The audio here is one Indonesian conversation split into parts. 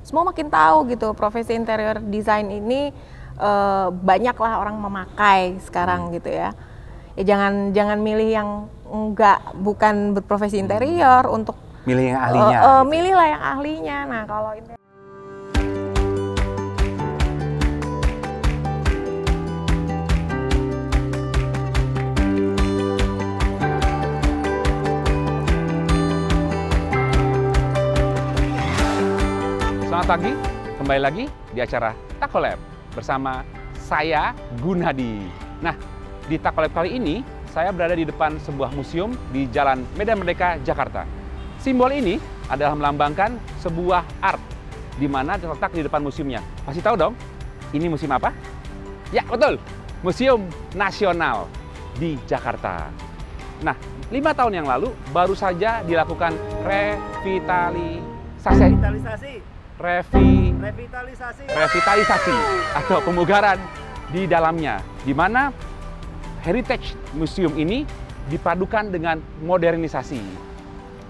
semua makin tahu gitu profesi interior design ini banyaklah orang memakai sekarang gitu ya. Ya jangan milih yang bukan berprofesi interior untuk milih yang ahlinya. Milihlah yang ahlinya. Nah, kalau Selamat pagi, kembali lagi di acara Takolab bersama saya Gunadi. Nah, di Takolab kali ini saya berada di depan sebuah museum di Jalan Medan Merdeka, Jakarta. Simbol ini adalah melambangkan sebuah art di mana terletak di depan museumnya. Pasti tahu dong, ini museum apa? Ya, betul, Museum Nasional di Jakarta. Nah, 5 tahun yang lalu baru saja dilakukan revitalisasi atau pemugaran di dalamnya, di mana heritage museum ini dipadukan dengan modernisasi.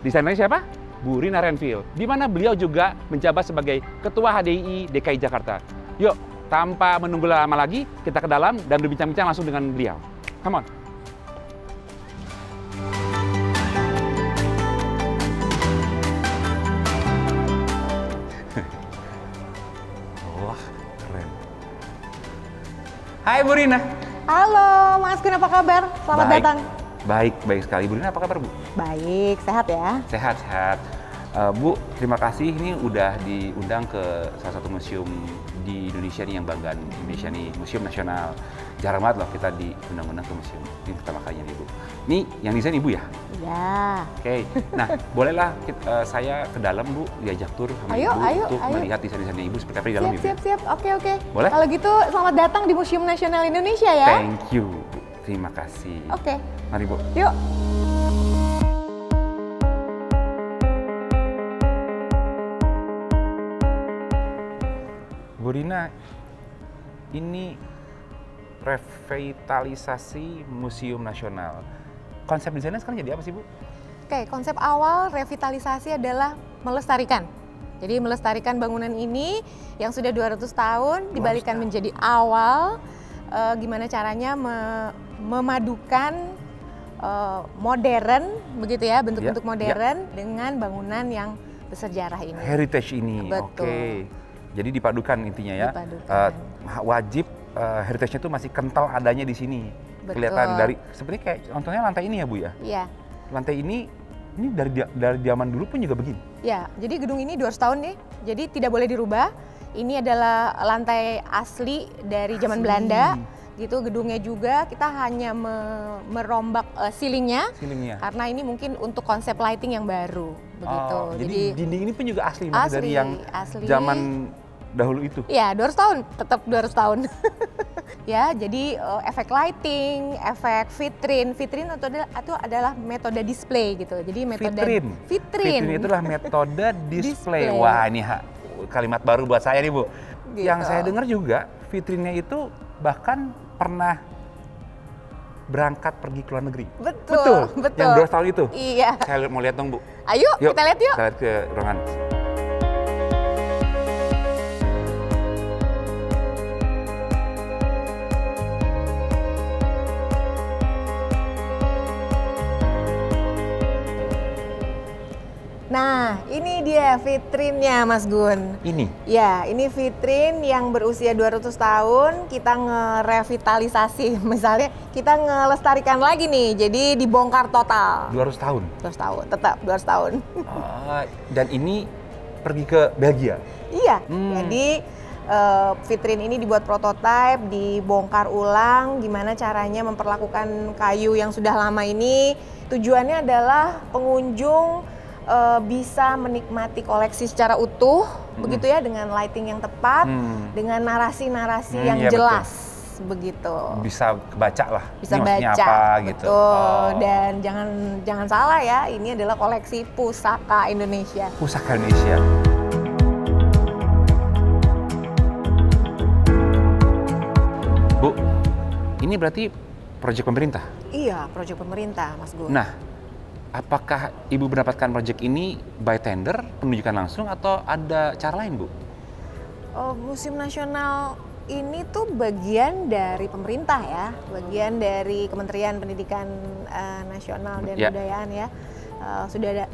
Desainernya siapa? Bu Rina Renville, di mana beliau juga menjabat sebagai Ketua HDI DKI Jakarta. Yuk, tanpa menunggu lama lagi, kita ke dalam dan berbincang-bincang langsung dengan beliau. Come on. Hai Bu Rina. halo Mas Gun, apa kabar? Selamat datang. Baik sekali. Bu Rina, apa kabar Bu? Baik, sehat ya? Sehat. Bu, terima kasih ini udah diundang ke salah satu museum di Indonesia nih yang banggaan Indonesia nih, Museum Nasional. Jarang banget loh kita diundang-undang ke museum. Ini pertama kalinya nih Bu. Ini yang desain Ibu ya? Iya. Oke. Nah, bolehlah saya ke dalam Bu, diajak tur sama Ibu untuk melihat desain-desainnya Ibu seperti apa di dalam. Siap. Oke. Boleh? Kalau gitu selamat datang di Museum Nasional Indonesia ya. Thank you Bu. Terima kasih. Oke. Mari Bu. Yuk. Bu Rina, ini revitalisasi Museum Nasional. Konsep desainnya sekarang jadi apa sih Bu? Oke, konsep awal revitalisasi adalah melestarikan. Jadi melestarikan bangunan ini yang sudah 200 tahun dibalikan menjadi awal. Gimana caranya memadukan modern, begitu ya, bentuk-bentuk modern dengan bangunan yang bersejarah ini. Heritage ini, betul. Oke. Jadi dipadukan intinya ya. Wajib heritage-nya itu masih kental adanya di sini. Betul. Kelihatan dari seperti kayak contohnya lantai ini ya Bu ya. Iya. Lantai ini dari zaman dulu pun juga begini. Ya, jadi gedung ini 200 tahun nih. Jadi tidak boleh dirubah. Ini adalah lantai asli dari zaman Belanda. Gitu, gedungnya juga kita hanya merombak ceilingnya. Karena ini mungkin untuk konsep lighting yang baru begitu. Jadi dinding ini pun juga asli dari yang zaman dahulu itu. Iya, 200 tahun, tetap 200 tahun. Ya, jadi efek lighting, efek vitrin itu adalah metode display gitu. Jadi metode vitrin itu adalah metode display. Wah, ini kalimat baru buat saya nih Bu. Gitu. Yang saya dengar juga vitrinnya itu bahkan pernah berangkat pergi ke luar negeri. Betul. Yang 200 tahun itu. Iya. Saya mau lihat dong Bu. Ayo, kita lihat yuk. Kita lihat ke ruangan. Nah, ini dia vitrinnya Mas Gun. Ini? Ya, ini vitrin yang berusia 200 tahun, kita ngerevitalisasi. Misalnya, kita ngelestarikan lagi nih, jadi dibongkar total. 200 tahun? 200 tahun, tetap 200 tahun. Dan ini pergi ke Belgia? Iya, jadi vitrin ini dibuat prototipe, dibongkar ulang, gimana caranya memperlakukan kayu yang sudah lama ini. Tujuannya adalah pengunjung bisa menikmati koleksi secara utuh, begitu ya, dengan lighting yang tepat, dengan narasi-narasi yang jelas, begitu. Bisa kebaca lah, bisa ini baca, apa gitu. Dan jangan salah ya, ini adalah koleksi pusaka Indonesia. Pusaka Indonesia. Bu, ini berarti proyek pemerintah? Iya, proyek pemerintah, Mas Gun. Nah, apakah Ibu mendapatkan proyek ini by tender, penunjukan langsung, atau ada cara lain, Bu? Museum Nasional ini tuh bagian dari pemerintah ya, bagian dari Kementerian Pendidikan Nasional dan Kebudayaan ya.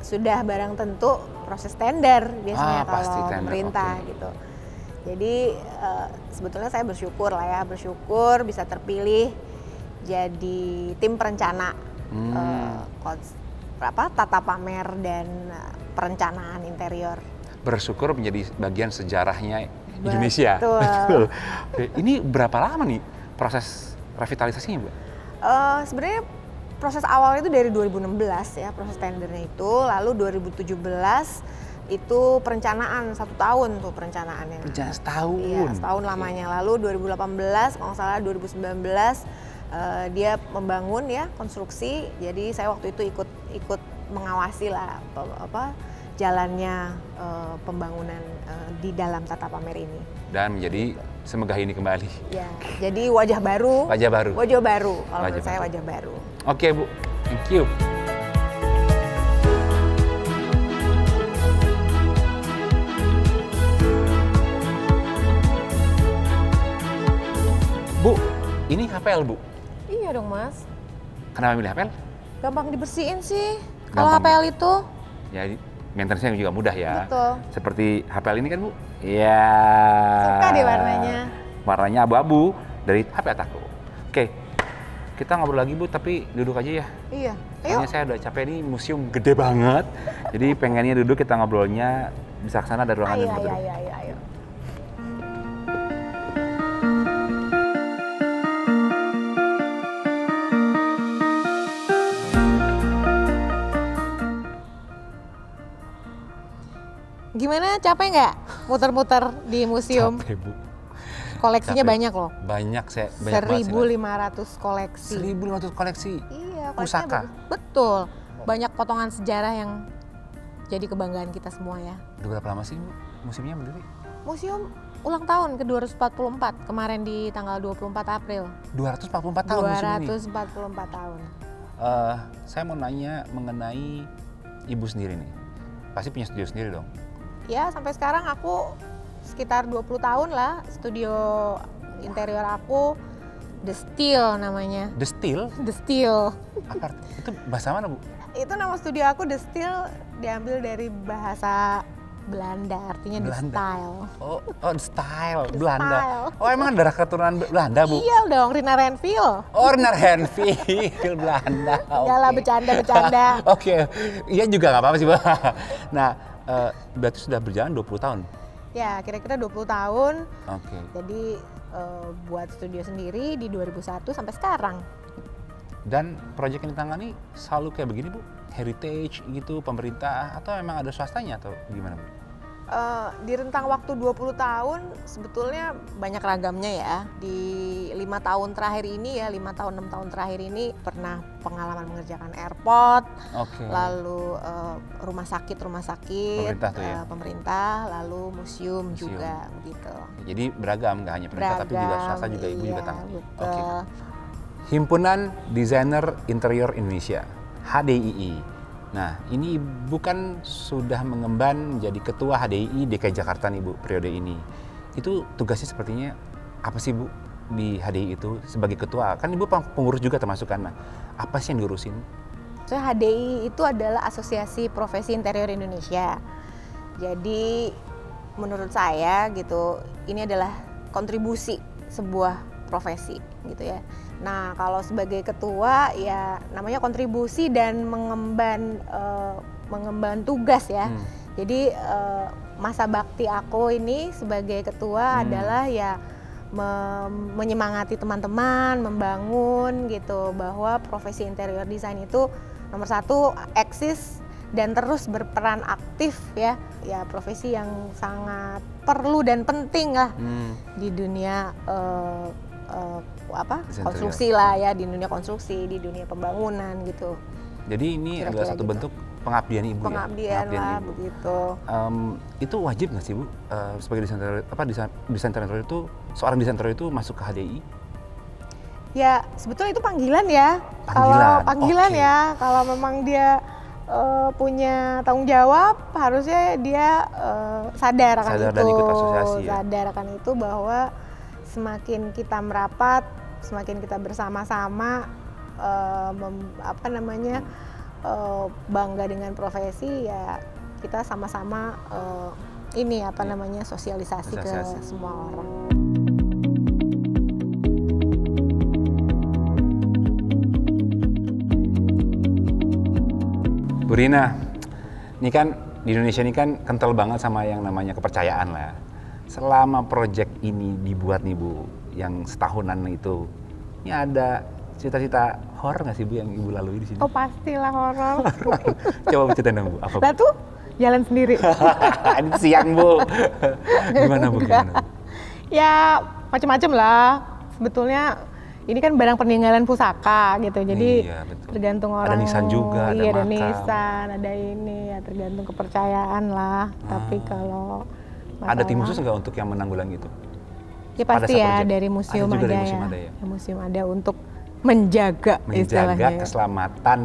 Sudah barang tentu proses tender biasanya kalau pemerintah gitu. Jadi sebetulnya saya bersyukur bisa terpilih jadi tim perencana tata pamer dan perencanaan interior. Bersyukur menjadi bagian sejarahnya Indonesia. Betul. Ini berapa lama nih proses revitalisasinya, Bu? Sebenarnya proses awalnya itu dari 2016 ya, proses tendernya itu. Lalu 2017 itu perencanaan 1 tahun tuh perencanaannya. Perencanaan setahun? Iya, setahun lamanya. Lalu 2018, kalau nggak salah 2019 dia membangun ya konstruksi. Jadi saya waktu itu ikut mengawasi lah jalannya pembangunan di dalam tata pamer ini. Dan menjadi semegah ini kembali. Ya, jadi wajah baru. Wajah baru. Kalau menurut saya wajah baru. Oke, Bu. Thank you. Bu, ini HPL, Bu? Iya dong, Mas. Kenapa milih HPL? Gampang dibersihin sih. Kalau HPL itu. Ya, maintenance-nya juga mudah ya. Betul. Seperti HPL ini kan, Bu? Iya. Suka deh warnanya. Warnanya abu-abu dari HPL Tako. Oke, kita ngobrol lagi, Bu, tapi duduk aja ya. Iya. Soalnya saya udah capek nih, museum gede banget. Jadi pengennya duduk, kita ngobrolnya bisa ke sana, ada ruangan yang berdua. Ayo. Gimana, capek nggak muter-muter di museum? Capek, Bu. Koleksinya banyak loh. Banyak 1.500 koleksi. 1.500 koleksi? Iya, pusaka? Betul. Banyak potongan sejarah yang jadi kebanggaan kita semua ya. Udah berapa lama sih, Bu, museumnya berdiri? Museum ulang tahun ke-244, kemarin di tanggal 24 April. 244 tahun museum ini? 244 tahun. Saya mau nanya mengenai Ibu sendiri nih. Pasti punya studio sendiri dong? Ya, sampai sekarang aku sekitar 20 tahun lah studio interior aku. The Steel namanya. The Steel? The Steel. Apa? Itu bahasa mana, Bu? Itu nama studio aku The Steel, diambil dari bahasa Belanda, artinya The Style. Oh, The Style, Belanda. Oh, emang darah keturunan Belanda, Bu? Iya dong, Rina Renville. Oh, Rina Renville, Belanda. Enggak lah, bercanda. Oke, iya juga nggak apa-apa sih, Bu. Nah, berarti sudah berjalan 20 tahun? Ya, kira-kira 20 tahun. Oke. Jadi buat studio sendiri di 2001 sampai sekarang. Dan proyek yang ditangani selalu kayak begini, Bu? Heritage gitu, pemerintah, atau memang ada swastanya atau gimana, Bu? Di rentang waktu 20 tahun sebetulnya banyak ragamnya ya. Di 5 tahun terakhir ini ya, 5 tahun 6 tahun terakhir ini pernah pengalaman mengerjakan airport, lalu rumah sakit pemerintah, tuh ya? Pemerintah, lalu museum juga gitu. Jadi beragam, nggak hanya pemerintah tapi juga swasta juga, Ibu juga tangani. Betul. Himpunan Desainer Interior Indonesia, HDII. Nah, ini Ibu kan sudah mengemban menjadi Ketua HDII DKI Jakarta nih, Bu, periode ini. Itu tugasnya sepertinya apa sih, Bu, di HDII itu sebagai Ketua? Kan Ibu pengurus juga termasuk kan, nah, apa sih yang diurusin? So, HDII itu adalah Asosiasi Profesi Interior Indonesia. Jadi menurut saya gitu, ini adalah kontribusi sebuah profesi gitu ya. Nah, kalau sebagai ketua ya namanya kontribusi dan mengemban tugas ya. Jadi masa bakti aku ini sebagai ketua adalah ya menyemangati teman-teman, membangun gitu bahwa profesi interior design itu nomor 1 eksis dan terus berperan aktif ya. Ya profesi yang sangat perlu dan penting lah di dunia konstruksi lah ya, di dunia konstruksi, di dunia pembangunan gitu. Jadi ini adalah satu bentuk pengabdian Ibu, pengabdian lah, Ibu. Begitu. Itu wajib nggak sih, Bu, sebagai desain interior itu, seorang desain interior itu masuk ke HDII? Ya sebetulnya itu panggilan ya. Kalau panggilan ya, kalau memang dia punya tanggung jawab, harusnya dia sadar akan Sadar itu. dan ikut asosiasi ya? Sadar akan itu bahwa semakin kita merapat, semakin kita bersama-sama bangga dengan profesi, ya kita sama-sama sosialisasi ke semua orang. Bu Rina, ini kan di Indonesia ini kan kental banget sama yang namanya kepercayaan lah. Selama proyek ini dibuat nih Bu, yang setahunan itu, ini ada cerita-cerita horor nggak sih Bu yang Ibu lalui di sini? Oh pastilah horor. Coba ceritain dong Bu, apa Bu? Lah tuh jalan sendiri. Ini siang Bu. Gimana Bu? Gimana Bu? Ya macam-macam lah. Sebetulnya ini kan barang peninggalan pusaka gitu, jadi iya, betul. tergantung orang. Ada nisan juga, iya, ada makam. nisan, ada ini, ya tergantung kepercayaan lah. Tapi kalau Ada tim khusus nggak untuk yang menanggulangi itu? ya pasti ya project? dari museum Ada juga ada, dari museum ya. ada ya? Museum ada untuk menjaga istilahnya. Keselamatan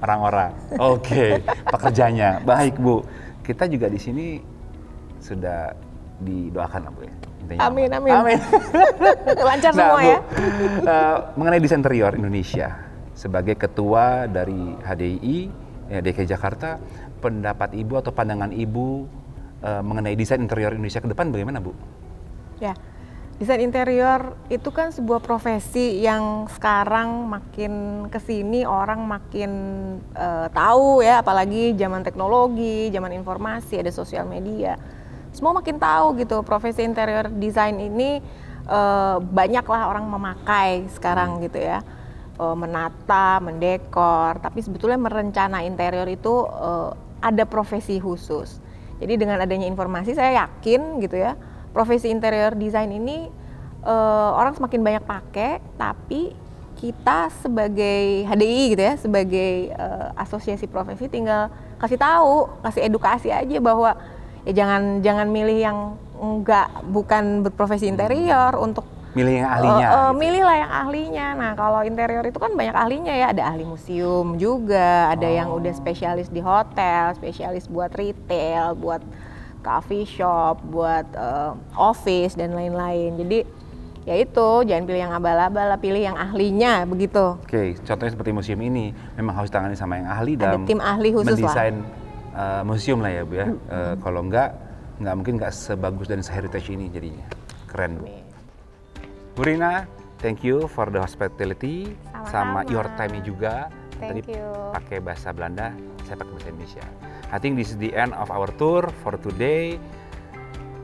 orang-orang. Oke, pekerjanya. Baik Bu, kita juga di sini sudah didoakan lah Bu ya. Intinya Amin, aman. amin. Lancar semua Bu, ya. mengenai desain interior Indonesia, sebagai ketua dari HDI, DKI Jakarta, pendapat Ibu atau pandangan Ibu mengenai desain interior Indonesia ke depan bagaimana Bu? Ya, desain interior itu kan sebuah profesi yang sekarang makin kesini orang makin tahu ya, apalagi zaman teknologi, zaman informasi, ada sosial media. Semua makin tahu gitu, profesi interior design ini banyaklah orang memakai sekarang gitu ya. Menata, mendekor, tapi sebetulnya merencana interior itu ada profesi khusus. Jadi dengan adanya informasi saya yakin gitu ya, profesi interior design ini orang semakin banyak pakai, tapi kita sebagai HDI gitu ya, sebagai asosiasi profesi tinggal kasih tahu, kasih edukasi aja bahwa ya jangan milih yang bukan berprofesi interior untuk milih yang ahlinya. Milihlah yang ahlinya. Nah, kalau interior itu kan banyak ahlinya ya, ada ahli museum juga, ada yang udah spesialis di hotel, spesialis buat retail, buat coffee shop, buat office dan lain-lain. Jadi ya itu, jangan pilih yang abal-abal, pilih yang ahlinya begitu. Oke, contohnya seperti museum ini memang harus tangani sama yang ahli dalam tim ahli khusus mendesain museum lah ya Bu ya. Kalau nggak mungkin nggak sebagus dan se-heritage ini jadinya. Keren Bu. Bu Rina, thank you for the hospitality. Sama-sama. Sama your time juga. Thank you. Pakai bahasa Belanda, saya pakai bahasa Indonesia. I think this is the end of our tour for today.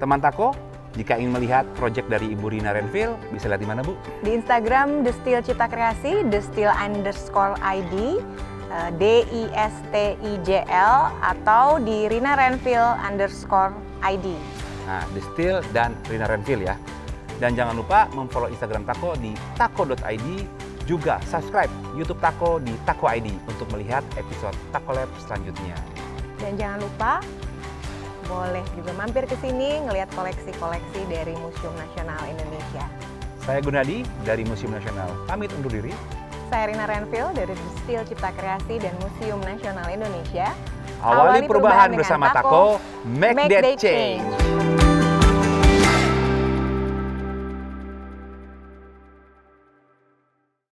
Teman Tako, jika ingin melihat proyek dari Ibu Rina Renville, bisa lihat di mana Bu? Di Instagram Destil Cipta Kreasi, Destil_ID, DISTIJL, atau di Rina Renville_ID. Nah, Destil dan Rina Renville ya. Dan jangan lupa memfollow Instagram Tako di tako.id, juga subscribe YouTube Tako di Tako ID untuk melihat episode Tako Lab selanjutnya. Dan jangan lupa boleh juga mampir ke sini ngelihat koleksi-koleksi dari Museum Nasional Indonesia. Saya Gunadi dari Museum Nasional, pamit undur diri. Saya Rina Renville dari Destil Cipta Kreasi dan Museum Nasional Indonesia. Awali perubahan bersama Tako, make that change.